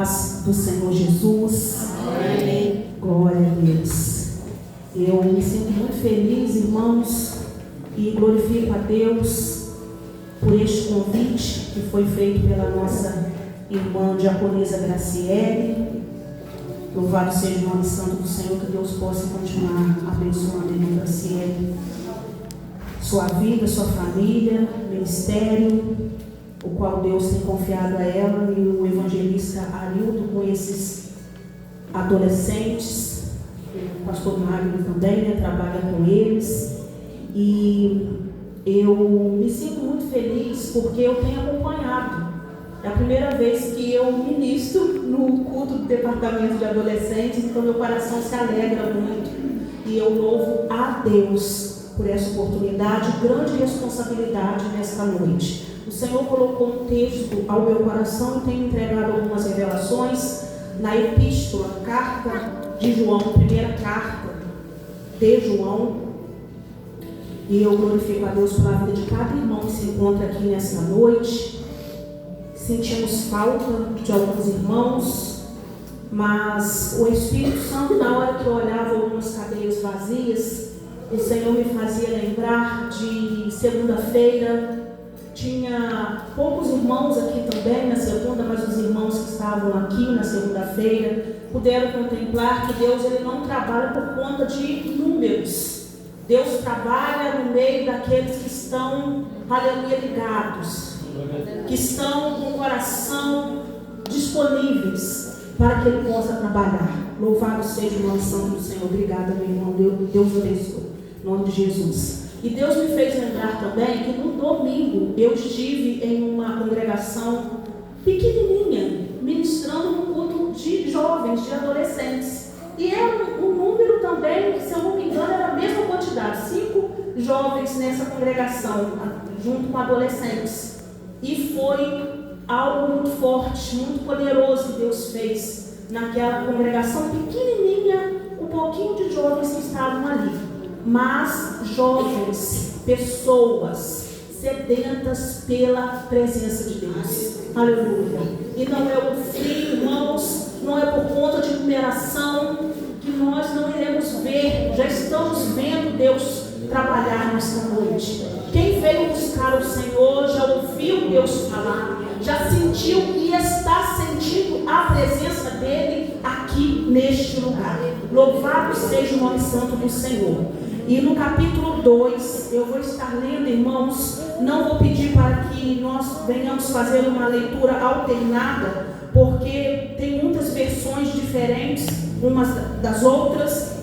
paz do Senhor Jesus. Amém. Glória a Deus. Eu me sinto muito feliz, irmãos, e glorifico a Deus por este convite que foi feito pela nossa irmã diaconisa Graciele. Louvado seja o nome santo do Senhor, que Deus possa continuar abençoando a irmã Graciele, sua vida, sua família, ministério, o qual Deus tem confiado a ela, e o evangelista Arildo com esses adolescentes, o pastor Magno também, né, trabalha com eles, e eu me sinto muito feliz porque eu tenho acompanhado. É a primeira vez que eu ministro no culto do departamento de adolescentes, então meu coração se alegra muito, e eu louvo a Deus por essa oportunidade, grande responsabilidade nesta noite. O Senhor colocou um texto ao meu coração e tem entregado algumas revelações na epístola, carta de João, primeira carta de João, e eu glorifico a Deus pela vida de cada irmão que se encontra aqui nesta noite. Sentimos falta de alguns irmãos, mas o Espírito Santo, na hora que eu olhava algumas cadeiras vazias, o Senhor me fazia lembrar de segunda-feira. Tinha poucos irmãos aqui também na segunda, mas os irmãos que estavam aqui na segunda-feira puderam contemplar que Deus ele não trabalha por conta de números. Deus trabalha no meio daqueles que estão, aleluia, ligados, que estão com o coração disponíveis para que Ele possa trabalhar. Louvado seja o nome santo do Senhor. Obrigada, meu irmão. Deus abençoe. Em nome de Jesus. E Deus me fez lembrar também que no domingo eu estive em uma congregação pequenininha, ministrando no culto de jovens, de adolescentes. E era um número também, se eu não me engano, era a mesma quantidade, 5 jovens nessa congregação, junto com adolescentes. E foi algo muito forte, muito poderoso que Deus fez naquela congregação pequenininha, um pouquinho de jovens que estavam ali. Mas jovens, pessoas sedentas pela presença de Deus. Aleluia. E não é o frio, irmãos, não é por conta de numeração que nós não iremos ver. Já estamos vendo Deus trabalhar nesta noite. Quem veio buscar o Senhor já ouviu Deus falar, já sentiu e está sentindo a presença dele aqui neste lugar. Louvado seja o nome santo do Senhor. E no capítulo 2, eu vou estar lendo, irmãos, não vou pedir para que nós venhamos fazer uma leitura alternada, porque tem muitas versões diferentes umas das outras,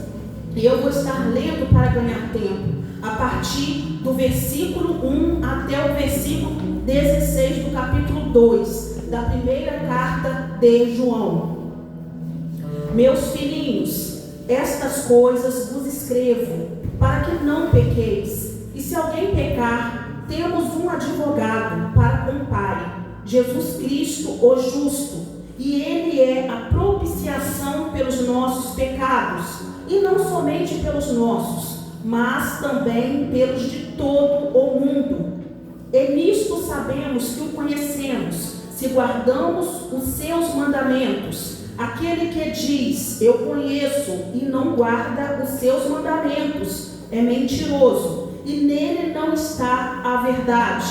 e eu vou estar lendo para ganhar tempo, a partir do versículo 1 até o versículo 16 do capítulo 2, da primeira carta de João. Meus filhinhos, estas coisas vos escrevo, para que não pequeis. E se alguém pecar, temos um advogado para com o Pai, Jesus Cristo, o justo, e Ele é a propiciação pelos nossos pecados, e não somente pelos nossos, mas também pelos de todo o mundo. E nisto sabemos que o conhecemos, se guardamos os seus mandamentos. Aquele que diz, eu conheço, e não guarda os seus mandamentos, é mentiroso, e nele não está a verdade.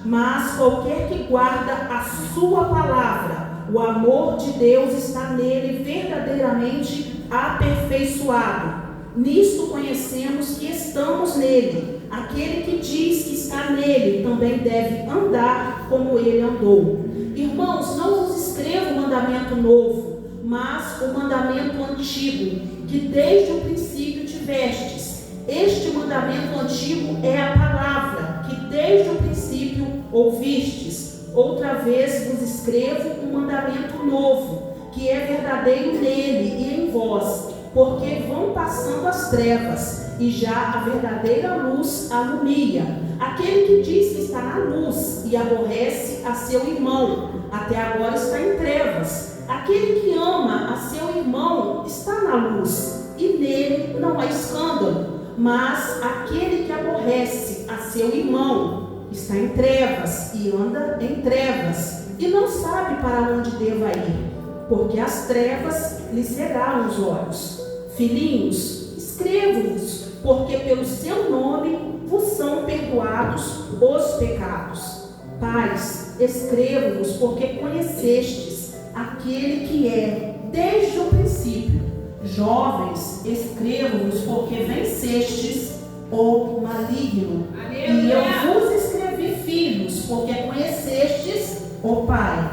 Mas qualquer que guarda a sua palavra, o amor de Deus está nele verdadeiramente aperfeiçoado. Nisto conhecemos que estamos nele. Aquele que diz que está nele também deve andar como ele andou. Irmãos, não vos escrevo um mandamento novo, mas o mandamento antigo, que desde o princípio tivestes. Este mandamento antigo é a palavra, que desde o princípio ouvistes. Outra vez vos escrevo um mandamento novo, que é verdadeiro nele e em vós, porque vão passando as trevas, e já a verdadeira luz alumia. Aquele que diz que está na luz e aborrece a seu irmão, até agora está em trevas. Aquele que ama a seu irmão está na luz, e nele não há escândalo. Mas aquele que aborrece a seu irmão está em trevas e anda em trevas, e não sabe para onde deva ir, porque as trevas lhe cegaram os olhos. Filhinhos, escrevo-vos, porque pelo seu nome vos são perdoados os pecados. Pais, escrevo-vos, porque conhecestes aquele que é desde o princípio. Jovens, escrevo-vos, porque vencestes o maligno. E eu vos escrevi, filhos, porque conhecestes o Pai.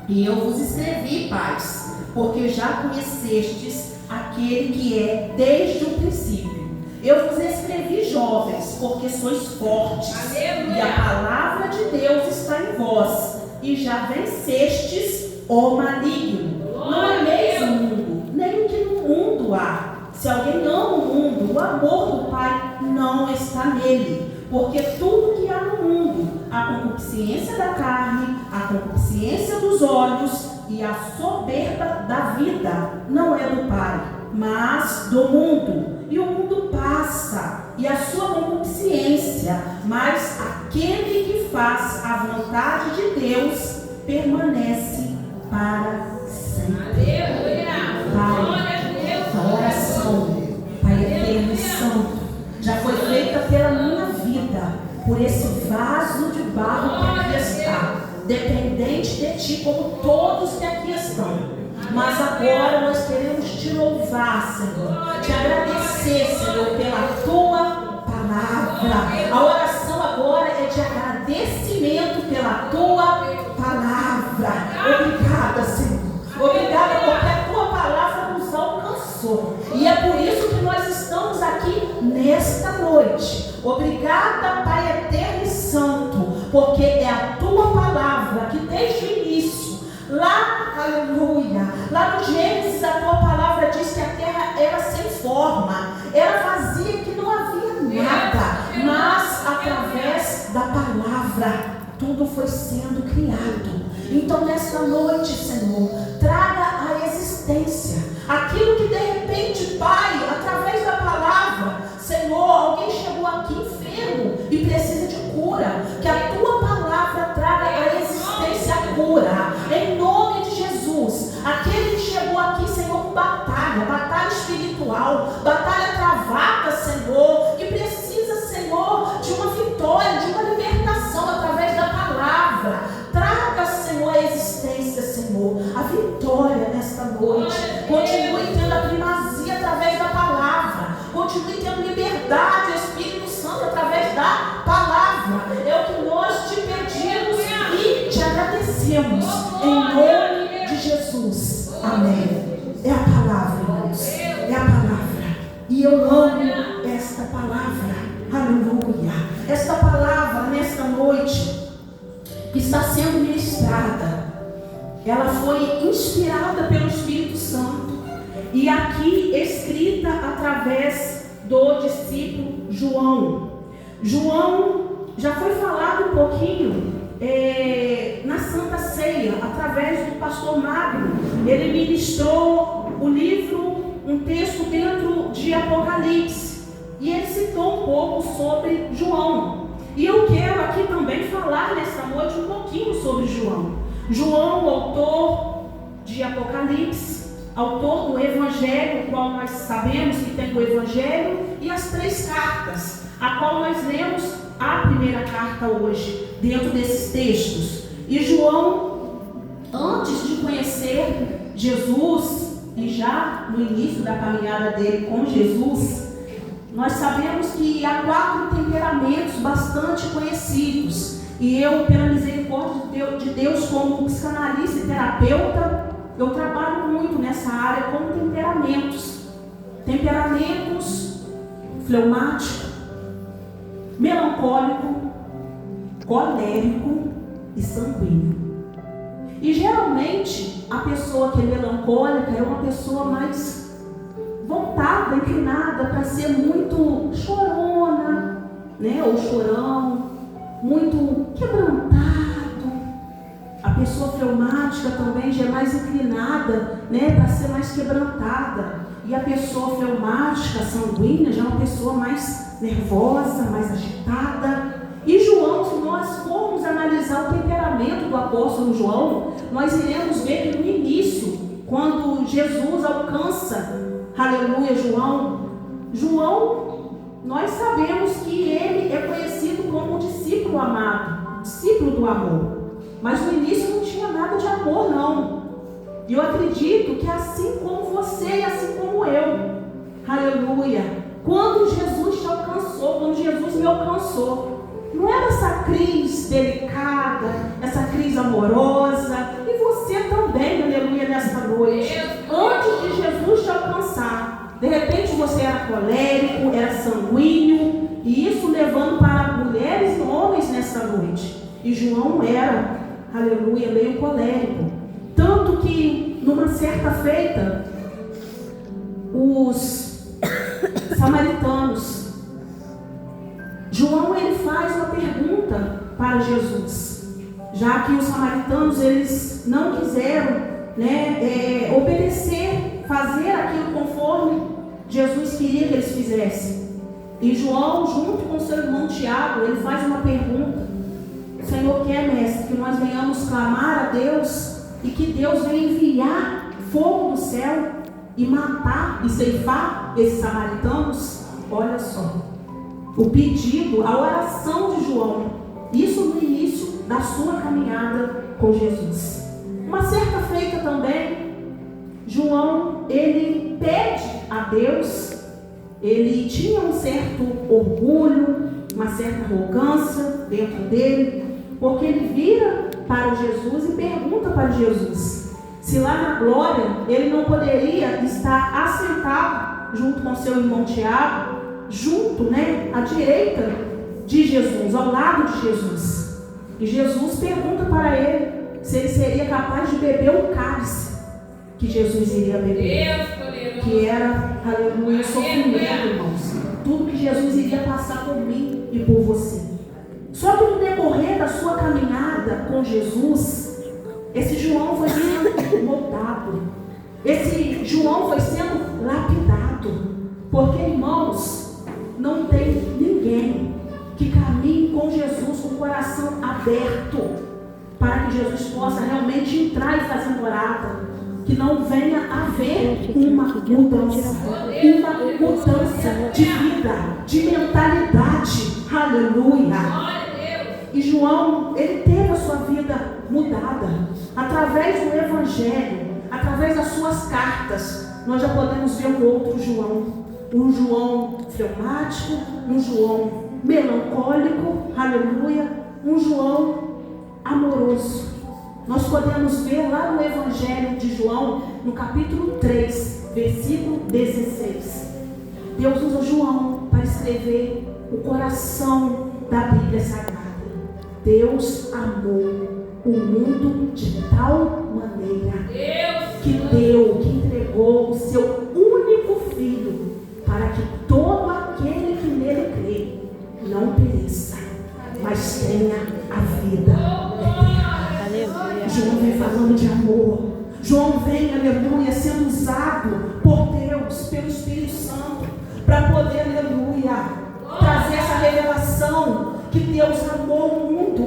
E eu vos escrevi, pais, porque já conhecestes aquele que é desde o princípio. Eu vos escrevi, jovens, porque sois fortes. Aleluia. E a palavra de Deus está em vós, e já vencestes o maligno. Não ameis o mundo, nem o que no mundo há. Se alguém ama o mundo, o amor do Pai não está nele. Porque tudo que há no mundo, a concupiscência da carne, a concupiscência dos olhos e a soberba da vida, não é do Pai, mas do mundo. E o mundo passa, e a sua concupiscência, mas aquele que faz a vontade de Deus permanece para sempre. Pai, a oração, Pai eterno e santo, já foi feita pela minha vida, por esse vaso de barro que aqui está, dependente de Ti, como todos que aqui estão. Mas agora nós queremos Te louvar, Senhor, Te agradecer, Senhor, pela Tua palavra. A oração agora é de agradecimento pela Tua palavra. Obrigada, Senhor. Obrigada porque a Tua palavra nos alcançou. E é por isso que nós estamos aqui nesta noite. Obrigada, Pai eterno e santo, porque é a Tua palavra que desde o início, lá, aleluia, lá no Gênesis, a Tua palavra diz que a terra era sem forma, era vazia, que não havia nada, mas através da palavra tudo foi sendo criado. Então nesta noite, Senhor, traga a existência aquilo que de repente, Pai, através da palavra, Senhor, alguém chegou aqui enfermo e precisa de cura, que a Tua palavra traga a existência, a cura, em nome de Jesus. Aquele que chegou aqui, Senhor, com batalha espiritual, batalha travada, Senhor, que precisa, Senhor, de uma vitória, de uma libertação através da palavra. Traga, Senhor, a existência, Senhor, a vitória nesta noite. Continue tendo a primazia através da palavra. Continue tendo liberdade, Espírito Santo, através da palavra. É o que nós Te pedimos e Te agradecemos. Em nome de Jesus. Amém. É a palavra, irmãos. É a palavra. E eu amo esta palavra. Aleluia. Esta palavra, nesta noite, está sendo ministrada. Ela foi inspirada pelo Espírito Santo e aqui escrita através do discípulo João. João já foi falado um pouquinho na Santa Ceia, através do pastor Magno. Ele ministrou o livro, um texto dentro de Apocalipse, e ele citou um pouco sobre João. E eu quero aqui também falar nesta noite um pouquinho sobre João. João, autor de Apocalipse, autor do Evangelho, o qual nós sabemos que tem o Evangelho e as 3 cartas, a qual nós lemos a primeira carta hoje, dentro desses textos. E João, antes de conhecer Jesus, e já no início da caminhada dele com Jesus, nós sabemos que há 4 temperamentos bastante conhecidos. E eu, pela misericórdia de Deus, como psicanalista e terapeuta, eu trabalho muito nessa área com temperamentos. Temperamentos fleumático, melancólico, colérico e sanguíneo. E geralmente a pessoa que é melancólica é uma pessoa mais voltada, inclinada para ser muito chorona, né? Ou chorão, muito quebrantado. A pessoa fleumática também já é mais inclinada, né? Para ser mais quebrantada. E a pessoa fleumática, sanguínea, já é uma pessoa mais nervosa, mais agitada. E João, se nós formos analisar o temperamento do apóstolo João, nós iremos ver que no início quando Jesus alcança, aleluia, João, nós sabemos que ele é conhecido como discípulo amado, discípulo do amor. Mas no início não tinha nada de amor, não. E eu acredito que assim como você e assim como eu, aleluia, quando Jesus te alcançou, quando Jesus me alcançou, não era essa crise delicada, essa crise amorosa, e você também, aleluia, nesta noite, antes de Jesus te alcançar, de repente você era colérico, era sanguíneo, e isso levando para mulheres e homens nessa noite. E João era, aleluia, meio colérico. Tanto que, numa certa feita, os samaritanos, João ele faz uma pergunta para Jesus, já que os samaritanos eles não quiseram, obedecer, fazer aquilo conforme Jesus queria que eles fizessem. E João, junto com seu irmão Tiago, ele faz uma pergunta: o Senhor quer, mestre, que nós venhamos clamar a Deus e que Deus venha enviar fogo do céu e matar e ceifar esses samaritanos? Olha só, o pedido, a oração de João, isso no início da sua caminhada com Jesus. Uma certa feita também, João, ele pede a Deus, ele tinha um certo orgulho, uma certa arrogância dentro dele, porque ele vira para Jesus e pergunta para Jesus se lá na glória ele não poderia estar assentado junto com seu irmão Tiago, junto, à direita de Jesus, ao lado de Jesus. E Jesus pergunta para ele se ele seria capaz de beber o cálice que Jesus iria beber, que era, aleluia, sofrimento, irmãos, tudo que Jesus iria passar por mim e por você. Só que no decorrer da sua caminhada com Jesus, esse João foi sendo moldado, esse João foi sendo lapidado, porque, irmãos, não tem ninguém que caminhe com Jesus com o coração aberto, para que Jesus possa realmente entrar e fazer morada, que não venha haver uma mudança de vida, de mentalidade, aleluia. E João, ele teve a sua vida mudada, através do Evangelho, através das suas cartas, nós já podemos ver um outro João, um João fleumático, um João melancólico, aleluia, um João amoroso. Nós podemos ver lá no Evangelho de João, no capítulo 3, versículo 16. Deus usa João para escrever o coração da Bíblia Sagrada. Deus amou o mundo de tal maneira que entregou o seu único Filho, para que todo aquele que nele crê não pereça, mas tenha a vida eterna. João vem falando de amor. João vem, aleluia, sendo usado por Deus, pelo Espírito Santo, para poder, aleluia, trazer essa revelação que Deus amou o mundo,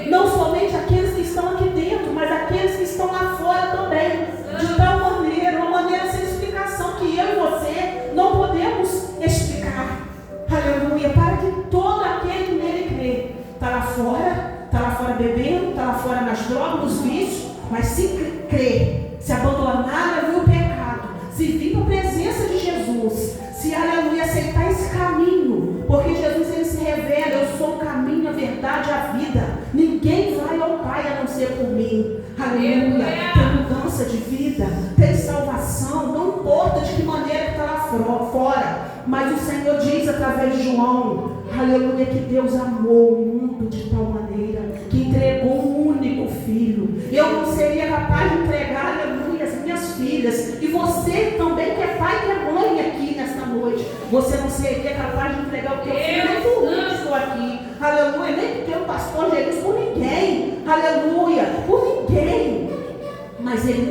não somente aqueles que estão aqui dentro, mas aqueles que estão lá fora também, de tal maneira, uma maneira sem explicação, que eu e você não podemos explicar, aleluia, para que todo aquele que nele crê, está lá fora bebendo, está lá fora nas drogas, nos vícios, mas se crer, se abandonar o pecado, se vir para a presença de Jesus, se, aleluia, aceitar esse caminho, porque Jesus ele se revela: eu sou o caminho, a verdade, a vida, ninguém vai ao Pai a não ser por mim, aleluia. Tem mudança de vida, tem salvação, não importa de que maneira que está lá fora, mas o Senhor diz através de João, aleluia, que Deus amou o mundo de tal maneira que entregou um único Filho. Eu não seria capaz de entregar, aleluia, as minhas filhas, e você também que é pai e é mãe aqui nesta noite, você não seria capaz de entregar o teu filho, nem por mim que estou aqui, aleluia, nem porque o pastor Jesus, por ninguém, aleluia, por ninguém, mas ele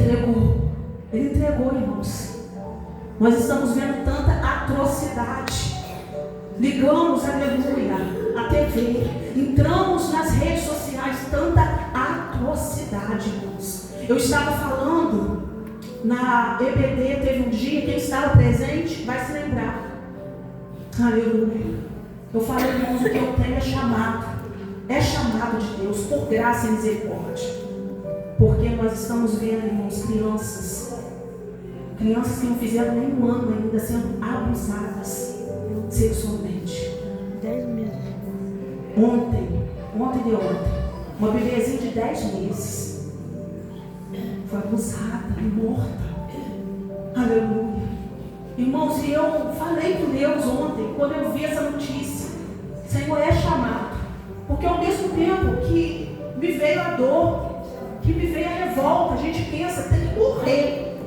entregou, irmãos. Nós estamos vendo tanta atrocidade, ligamos, aleluia, a TV, entramos nas redes sociais, tanta atrocidade, irmãos. Eu estava falando na EBD teve um dia, quem estava presente vai se lembrar. Aleluia. Eu falei, irmãos, o que eu tenho é chamado. É chamado de Deus, por graça e misericórdia. Porque nós estamos vendo, irmãos, crianças que não fizeram nem um ano ainda sendo abusadas sexualmente. 10 meses. Ontem de ontem, uma bebezinha de 10 meses foi abusada e morta. Aleluia. Irmãos, e eu falei com Deus ontem, quando eu vi essa notícia, Senhor, é chamado. Porque ao mesmo tempo que me veio a dor, que me veio a revolta, a gente pensa, tem que morrer.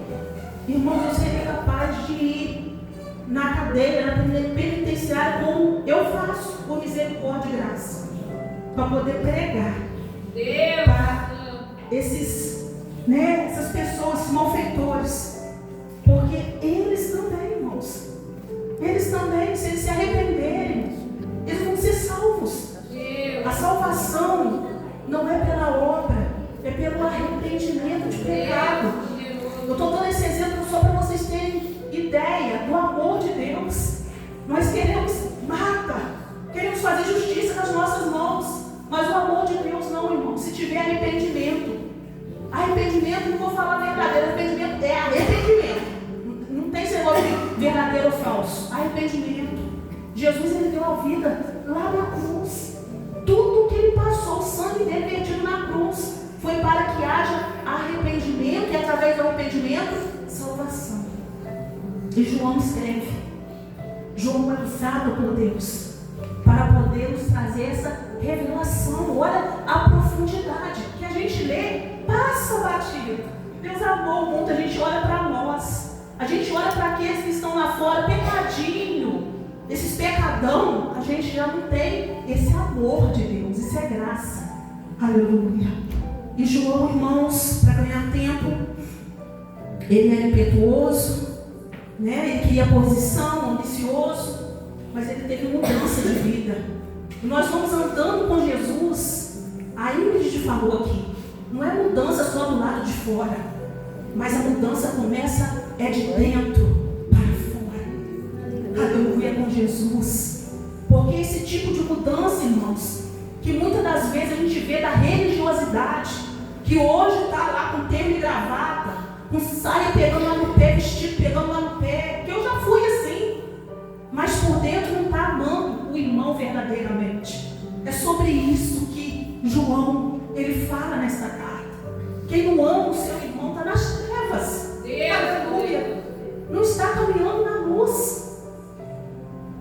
Irmãos, eu seria capaz de ir na cadeia, na penitenciária, como eu faço, por misericórdia e graça, para poder pregar para essas pessoas, esses malfeitores, porque eles também, irmãos, eles também, se eles se arrependerem, eles vão ser salvos. A salvação não é pela obra, é pelo arrependimento de pecado. Eu estou dando esse exemplo só para vocês terem ideia do amor de Deus. Nós queremos queremos fazer justiça nas nossas mãos, mas o amor de Deus não, irmão. Se tiver arrependimento, não vou falar verdadeiro, arrependimento é arrependimento. Não tem esse negócio de verdadeiro ou falso. Arrependimento. Jesus, ele deu a vida lá na cruz. Tudo que ele passou, o sangue dele vertido na cruz, foi para que haja arrependimento e através do arrependimento, salvação. E João escreve. João é usado por Deus para poder nos trazer essa revelação. Olha a profundidade que a gente lê, passa batido. Deus amou o mundo, a gente olha para nós, a gente olha para aqueles que estão lá fora, pecadinho, esses pecadão, a gente já não tem esse amor de Deus, isso é graça. Aleluia. E João, irmãos, para ganhar tempo, ele era impetuoso, ele queria posição, ambicioso, mas ele teve mudança de vida. E nós vamos andando com Jesus. A Ingrid falou aqui, não é mudança só do lado de fora, mas a mudança começa de dentro para fora. Aleluia, com Jesus. Porque esse tipo de mudança, irmãos, que muitas das vezes a gente vê da religiosidade, que hoje está lá com terno e gravata, com saia pegando lá no pé, vestido pegando lá no pé, que eu já fui assim, mas por dentro não está amando o irmão verdadeiramente. É sobre isso que João, ele fala nesta carta. Quem não ama o seu irmão está nas trevas. Aleluia. Não está caminhando na luz.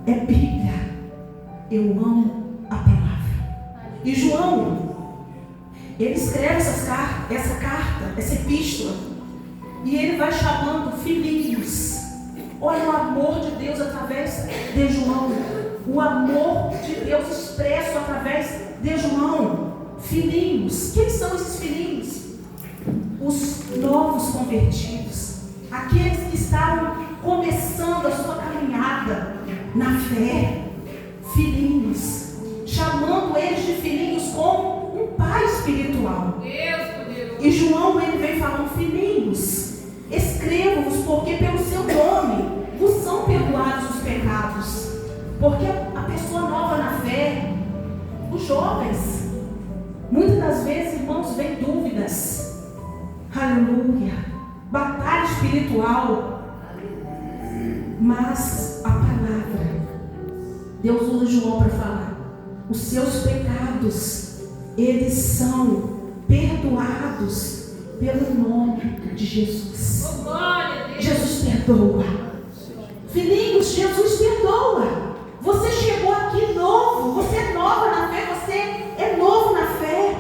É Bíblia. Eu amo a palavra. E João, ele escreve essa carta, essa epístola, e ele vai chamando filhinhos. Olha o amor de Deus através de João. O amor de Deus expresso através de João. Filhinhos. Quem são esses filhinhos? Os novos convertidos. Aqueles que estavam começando a sua caminhada na fé. Filhinhos. Chamando eles de filhinhos como um pai espiritual. E João, ele vem falando, filhinhos, escrevo-vos porque pelo seu nome vos são perdoados os pecados. Porque a pessoa nova na fé, os jovens, muitas das vezes, irmãos, vem dúvidas. Aleluia. Batalha espiritual. Mas a palavra, Deus usa João para falar. Os seus pecados, eles são perdoados pelo nome de Jesus. Jesus perdoa. Filhinhos, Jesus perdoa. Você chegou aqui novo, você é nova na fé, você é novo na fé.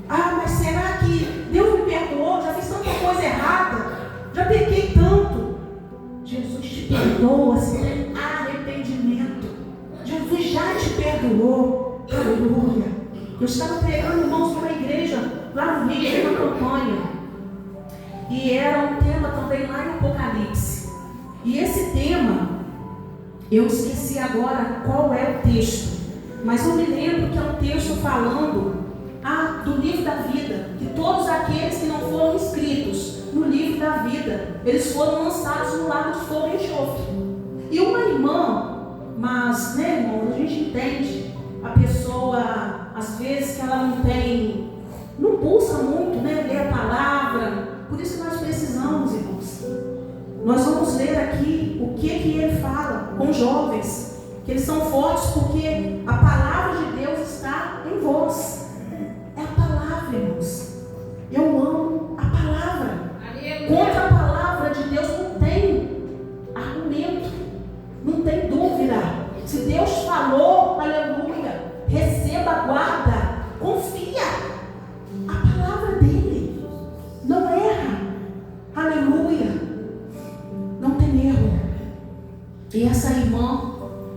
Ah, mas será que Deus me perdoou? Já fiz tanta coisa errada, já pequei tanto. Jesus te perdoa se tem arrependimento. Jesus já te perdoou. Aleluia. Eu estava pregando, irmãos, numa igreja lá no Rio, numa campanha, e era um tema também lá em Apocalipse. E esse tema, eu esqueci agora qual é o texto, mas eu me lembro que é um texto falando do livro da vida, que todos aqueles que não foram inscritos no livro seguida, eles foram lançados no lago de fogo e enxofre. E uma irmã, mas, né, irmão, a gente entende, a pessoa, às vezes, que ela não busca muito, né, ler a palavra. Por isso que nós precisamos, irmãos. Nós vamos ler aqui o que ele fala com jovens, que eles são fortes porque a palavra de Deus está em vós. É a palavra, irmãos. Eu amo a palavra. Contra a palavra de Deus não tem argumento, não tem dúvida. Se Deus falou, aleluia, receba, guarda, confia. A palavra dele não erra, aleluia, não tem erro. E essa irmã,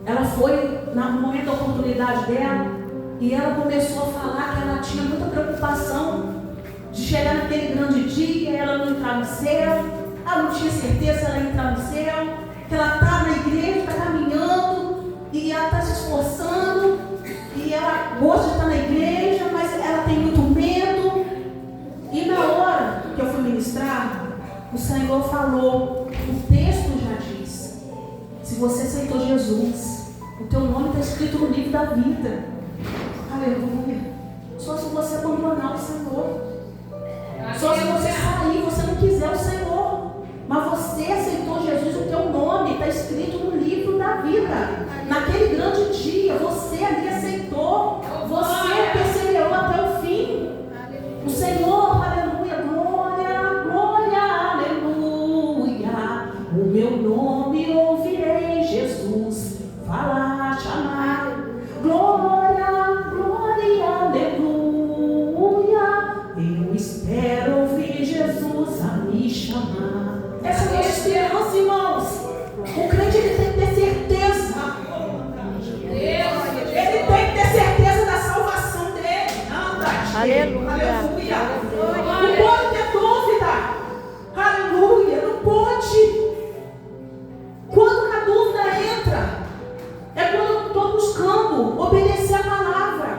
ela foi no momento da oportunidade dela, e ela começou a falar que ela tinha muita preocupação de chegar naquele grande dia, ela não entrar no céu. Ela não tinha certeza se ela ia entrar no céu, que ela está na igreja, está caminhando, e ela está se esforçando, e ela gosta de estar na igreja, mas ela tem muito medo. E na hora que eu fui ministrar, o Senhor falou, o texto já diz, se você aceitou Jesus, o teu nome está escrito no livro da vida. Aleluia. Só se você abandonar o Senhor, só se você sair, você não quiser o Senhor, mas você aceitou Jesus, o teu nome está escrito no livro da vida. Naquele grande dia, você ali aceitou, você perseverou até o fim. O Senhor, aleluia, glória, glória, aleluia. O meu nome ouvirei, Jesus falar, chamar. Glória, glória, aleluia. Eu espero ouvir Jesus a me chamar. Essa é a minha esperança, irmãos. O crente, ele tem que ter certeza. Ele tem que ter certeza da salvação dele. Aleluia. Aleluia. Não pode ter dúvida. Aleluia. Não pode. Quando a dúvida entra, é quando eu não estou buscando obedecer a palavra.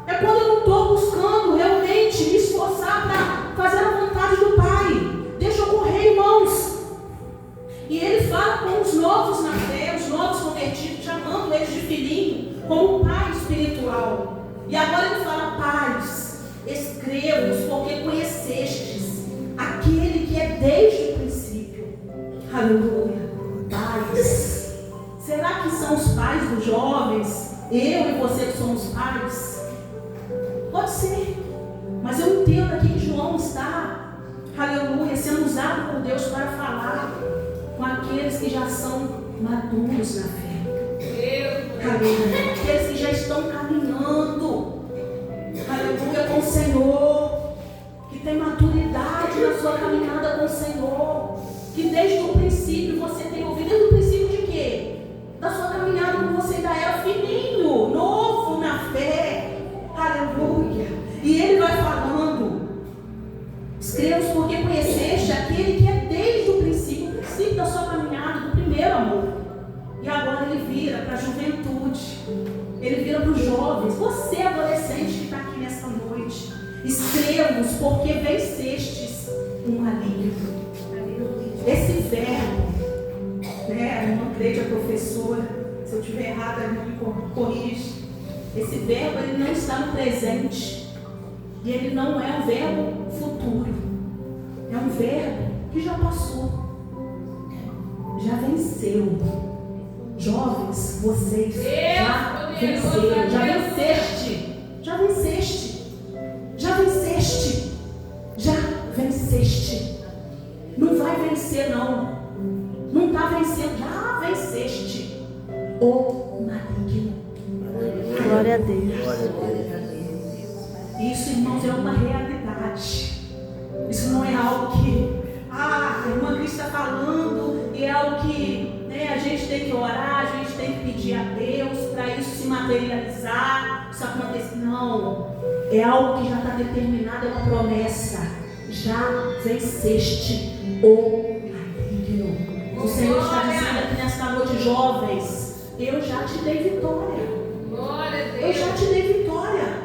É quando eu não estou buscando realmente me esforçar para fazer a vontade do Pai. Deixa eu correr, irmãos. E ele fala com os novos na fé, os novos convertidos, chamando eles de filhinho, como pai espiritual. E agora ele fala, pais, escrevo-os porque conhecestes aquele que é desde o princípio. Aleluia. Pais. Será que são os pais dos jovens? Eu e você que somos pais? Pode ser. Mas eu entendo aqui que João está, aleluia, sendo usado por Deus para falar com aqueles que já são maduros na fé. Aleluia. Aqueles que já estão caminhando, aleluia, com o Senhor, que tem maturidade na sua caminhada com o Senhor, que desde o princípio você tem ouvido. Desde o princípio de quê? Da sua caminhada, quando você ainda era fininho, novo na fé. Aleluia. E ele vai falando, escrevos porque conheceste aquele que é desde o princípio da sua caminhada, do primeiro amor. E agora ele vira para a juventude, ele vira para os jovens. Você, adolescente que está aqui nessa noite, escrevos porque vencestes o maligno. Esse verbo, né, a irmã Cleide, a professora, se eu estiver errada, a irmã me corrige. Esse verbo, ele não está no presente, e ele não é um verbo futuro, é um verbo que já passou, já venceu. Jovens, vocês já venceram, já venceste, já venceste, já venceste, já venceste. Não vai vencer não, não está vencendo, já venceste o maligno. Glória a Deus. Isso, irmãos, é uma realidade. Isso não é algo que a irmã Cris está falando e é algo que, né, a gente tem que orar, a gente tem que pedir a Deus para isso se materializar, isso acontecer. Não, é algo que já está determinado, é uma promessa. Já venceste o maligno. O Senhor está dizendo aqui nesta noite, jovens, eu já te dei vitória. Eu já te dei vitória.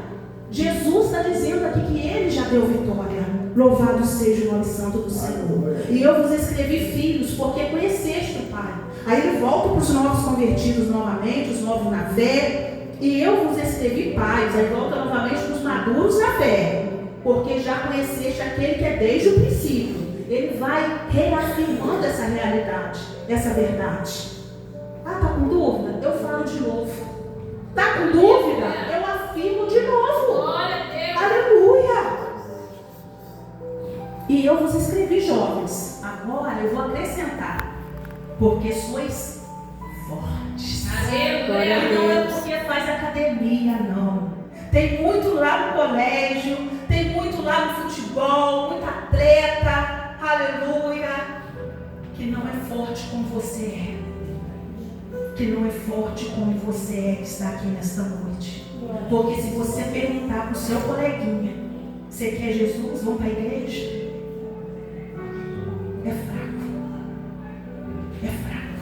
Jesus está dizendo aqui que Ele já deu vitória. Louvado seja o nome santo do Senhor. E eu vos escrevi filhos, porque conheceste o Pai. Aí ele volta para os novos convertidos novamente, os novos na fé. E eu vos escrevi pais. Aí volta novamente para os maduros na fé, porque já conheceste aquele que é desde o princípio. Ele vai reafirmando essa realidade, essa verdade. Ah, está com dúvida? Eu falo de novo. Está com dúvida? Eu afirmo de novo. Glória a Deus. Aleluia! E eu vos escrevi, jovens. Agora eu vou acrescentar, porque sois fortes. Aleluia. Não é porque faz academia, não. Tem muito lá no colégio, tem muito lá no futebol, muita atleta, aleluia, que não é forte como você é. Que não é forte como você é que está aqui nesta noite. Porque se você perguntar para o seu coleguinha, você quer Jesus? Vamos para a igreja? É fraco. É fraco.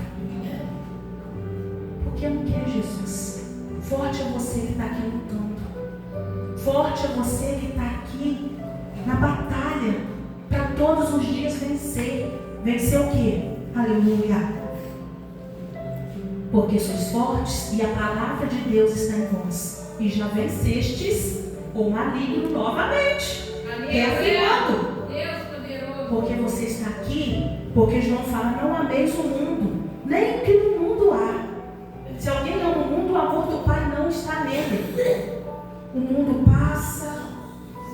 Porque não quer Jesus. Forte é você que está aqui lutando. Forte é você que está aqui na batalha para todos os dias vencer. Vencer o quê? Aleluia. Porque sois fortes e a palavra de Deus está em vós. E já vencestes o maligno novamente. Reafirmando. Porque você está aqui, porque João fala, não ameis o mundo, nem o que no mundo há. Se alguém ama o mundo, o amor do Pai não está nele. O mundo passa,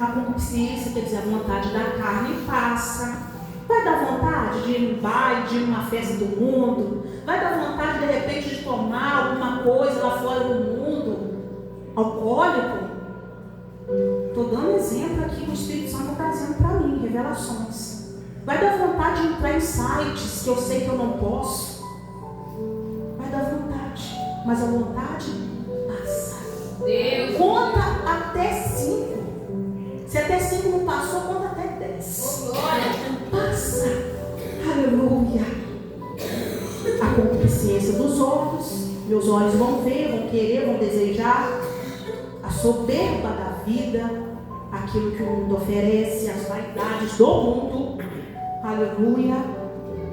a concupiscência, quer dizer, a vontade da carne passa. Vai dar vontade de ir no baile, de ir numa festa do mundo? Vai dar vontade, de repente, de tomar alguma coisa lá fora do mundo? Alcoólico? Estou dando exemplo aqui que o Espírito Santo está trazendo para mim, revelações. Vai dar vontade de entrar em sites que eu sei que eu não posso? Vai dar vontade, mas a vontade passa. Deus. Conta até 5. Se até 5 não passou, conta até 10. Oh, glória. Passa. Aleluia. A concupiscência dos olhos. Meus olhos vão ver, vão querer, vão desejar. A soberba da vida. Aquilo que o mundo oferece, as vaidades do mundo. Aleluia.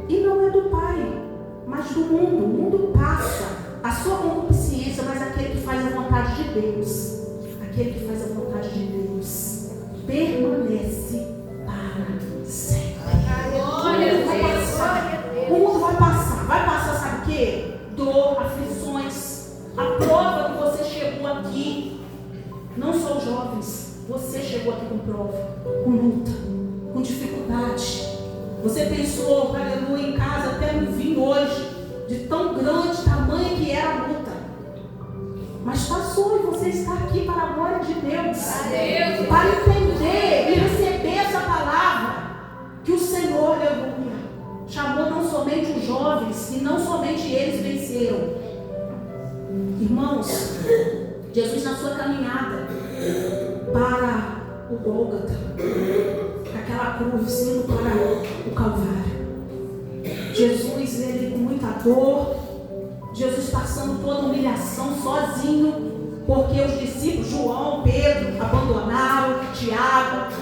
E não é do Pai, mas do mundo. O mundo passa. A sua concupiscência, mas aquele que faz a vontade de Deus. Aquele que faz a vontade de Deus permanece para sempre. O mundo vai passar. Vai passar, sabe o quê? Dor, aflições. A prova que você chegou aqui. Não só os jovens. Você chegou aqui com prova, com luta, com dificuldade. Você pensou, aleluia, em casa até não vim hoje, de tão grande tamanho que era a luta. Mas passou e você está aqui para a glória de Deus. Para entender e receber essa palavra que o Senhor, aleluia, chamou não somente os jovens e não somente eles venceram. Irmãos, Jesus na sua caminhada para o Gólgota, aquela cruz indo para o Calvário. Jesus, ele com muita dor, Jesus passando toda humilhação sozinho, porque os discípulos, João, Pedro, abandonaram, Tiago.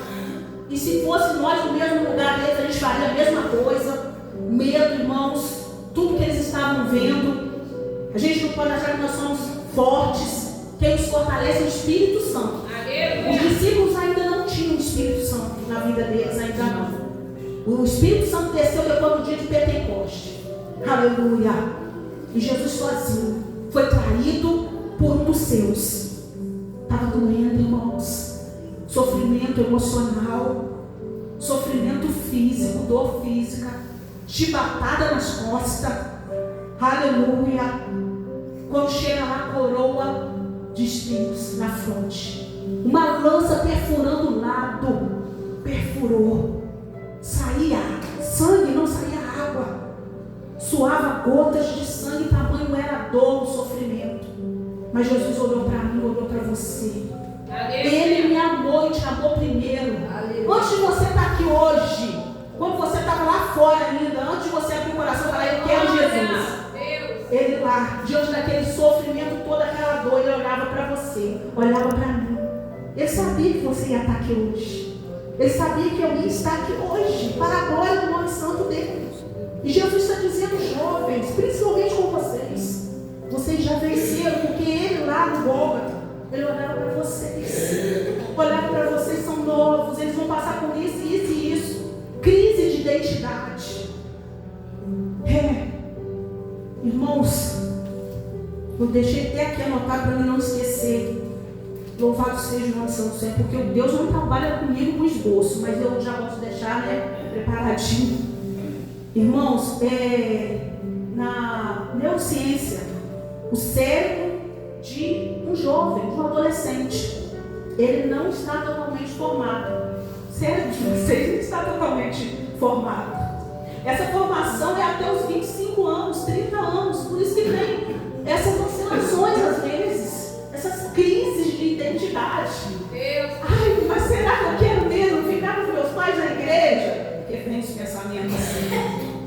E se fosse nós no mesmo lugar deles, a gente faria a mesma coisa. Medo, irmãos, tudo que eles estavam vendo. A gente não pode achar que nós somos fortes. Quem nos fortalece é o Espírito Santo. Os discípulos ainda não tinham o Espírito Santo na vida deles, ainda não. O Espírito Santo desceu depois do dia de Pentecostes. Aleluia. E Jesus sozinho foi traído por um dos seus. Estava doendo, irmãos. Sofrimento emocional, sofrimento físico, dor física, chibatada nas costas. Aleluia. Quando chega lá, coroa de espinhos na fronte. Uma lança perfurando o lado. Perfurou. Saía sangue, não saía água. Suava gotas de sangue, tamanho era a dor, o sofrimento. Mas Jesus olhou para mim, olhou para você. Ele me amou e te amou primeiro. Antes de você estar aqui hoje, quando você estava lá fora ainda, antes de você abrir o coração e falar, eu quero Jesus. Ele lá, diante daquele sofrimento, toda aquela dor, ele olhava para você, olhava para mim. Ele sabia que você ia estar aqui hoje. Ele sabia que eu ia estar aqui hoje, para a glória do nome santo dele. E Jesus está dizendo, jovens, principalmente com vocês, vocês já venceram, porque ele lá no Gólgota, ele olhava para vocês. Olhava para vocês, são novos, eles vão passar por isso, isso e isso. Crise de identidade. Irmãos, eu deixei até aqui anotado para mim não esquecer. Louvado seja o nome santo do Senhor, porque Deus não trabalha comigo com esboço, mas eu já posso deixar, preparadinho. Irmãos, na neurociência, o cérebro de um jovem, de um adolescente, ele não está totalmente formado. O cérebro de vocês não está totalmente formado. Essa formação é até os 25 anos, 30 anos, por isso que vem essas oscilações às vezes, essas crises de identidade. Ai, mas será que eu quero mesmo ficar com meus pais na igreja? Porque vem esse pensamento assim.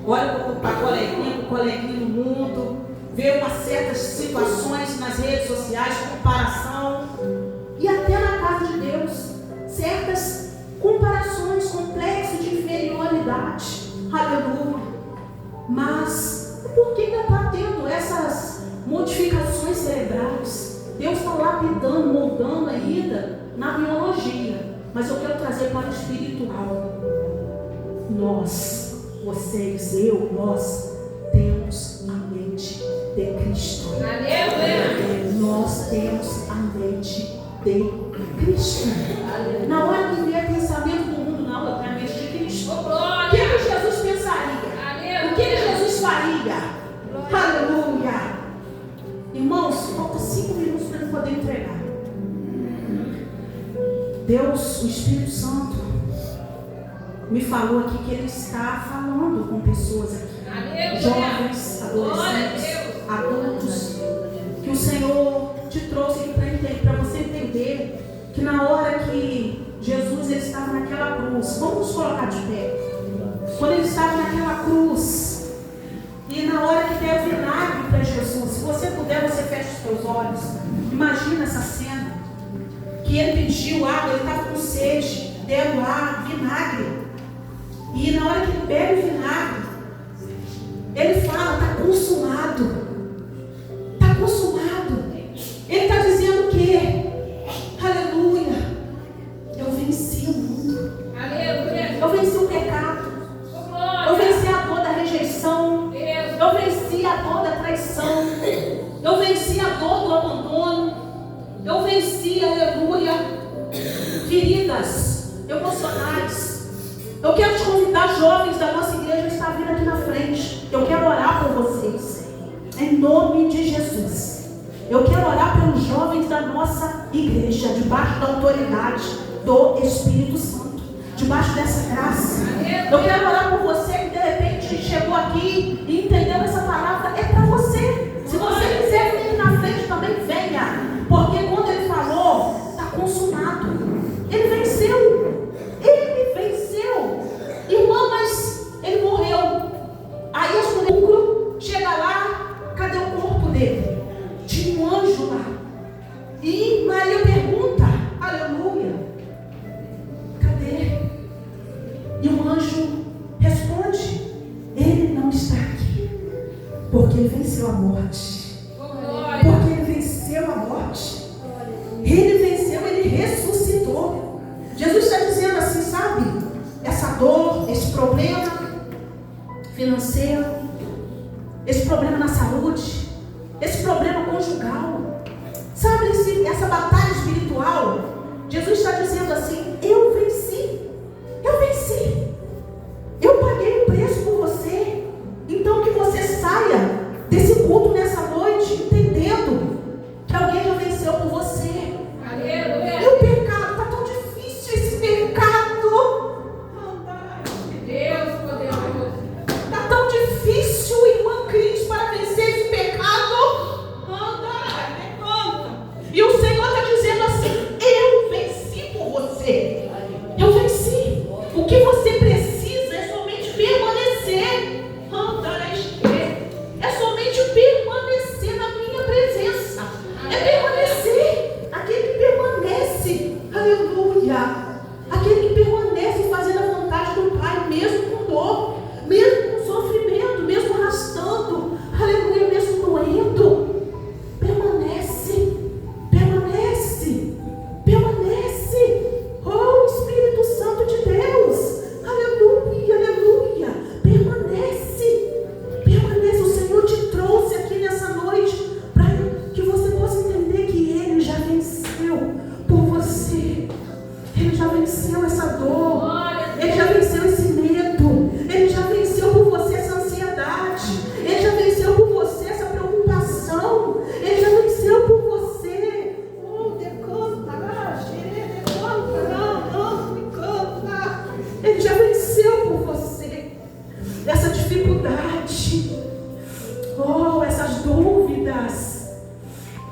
Olha para o coleguinha no mundo, vê umas certas situações nas redes sociais, comparação, e até na casa de Deus, certas comparações, complexos de inferioridade. Aleluia. Mas por que ainda está tendo essas modificações cerebrais? Deus está lapidando, moldando ainda na biologia. Mas eu quero trazer para o espiritual. Nós, vocês, nós temos a mente de Cristo. Nós temos a mente de Cristo. Na hora de ver pensamento do mundo, não, eu tenho a mente de Cristo. O que Jesus pensaria? O que Jesus faria? Aleluia! Irmãos, falta 5 minutos para ele poder entregar. Deus, o Espírito Santo, me falou aqui que ele está falando com pessoas aqui, jovens, adolescentes, adultos, que o Senhor te trouxe aqui para você entender que na hora que Jesus ele estava naquela cruz, vamos nos colocar de pé, quando ele estava naquela cruz, e na hora que der o vinagre para Jesus, se você puder, você fecha os seus olhos, imagina essa cena, que ele pediu água, ele estava com sede, deu água, vinagre, e na hora que ele bebe o vinagre, ele fala, está consumado. Está consumado. Ele está dizendo o quê? Aleluia. Eu venci o mundo. Eu venci o pecado. Eu venci a dor da rejeição. Eu venci a dor da traição. Eu venci a dor do abandono. Eu venci, aleluia. Feridas emocionais. Eu quero te convidar, jovens da nossa igreja, a estar vindo aqui na frente. Eu quero orar por vocês, em nome de Jesus. Eu quero orar pelos jovens da nossa igreja, debaixo da autoridade do Espírito Santo, debaixo dessa graça. Eu quero orar por você que de repente chegou aqui e entendeu essa palavra, é para você. Se você quiser vir na frente também, venha, porque quando ele falou, está consumado. Ele venceu. Ele venceu. Irmã, mas ele morreu. Aí o sepulcro chega lá, cadê o corpo dele? Tinha um anjo lá. E Maria pergunta, aleluia, cadê? E o anjo responde, ele não está aqui, porque ele venceu a morte. Porque ele venceu a morte. Ele venceu, ele ressuscitou. Jesus está dizendo assim, sabe? Essa dor, esse problema financeiro, esse problema na saúde, esse problema conjugal, sabe, essa batalha espiritual, Jesus está dizendo assim, eu venci, eu paguei o preço por você, então que você saia desse culto nessa noite, entendendo que alguém já venceu por você. Aleluia. E o pecado, está tão difícil esse pecado. Deus poderoso. Está tão difícil, irmã Cris, para vencer esse pecado. E o Senhor está dizendo assim, eu venci por você.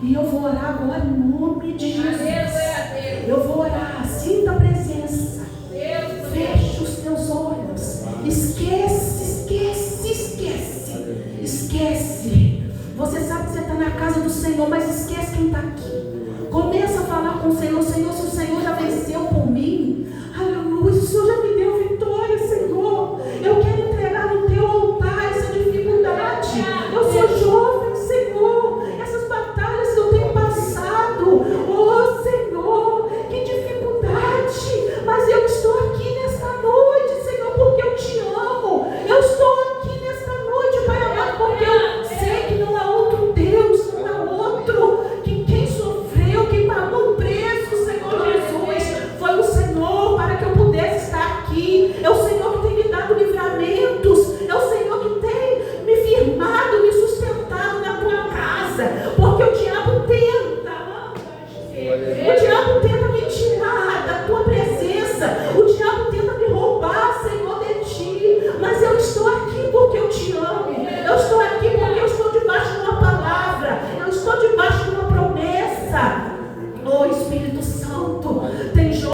E eu vou orar agora em nome de Jesus. Eu vou orar, sinta a presença. Feche os teus olhos. Esquece. Você sabe que você está na casa do Senhor, mas esquece quem está aqui. Começa a falar com o Senhor. Senhor, se o Senhor já venceu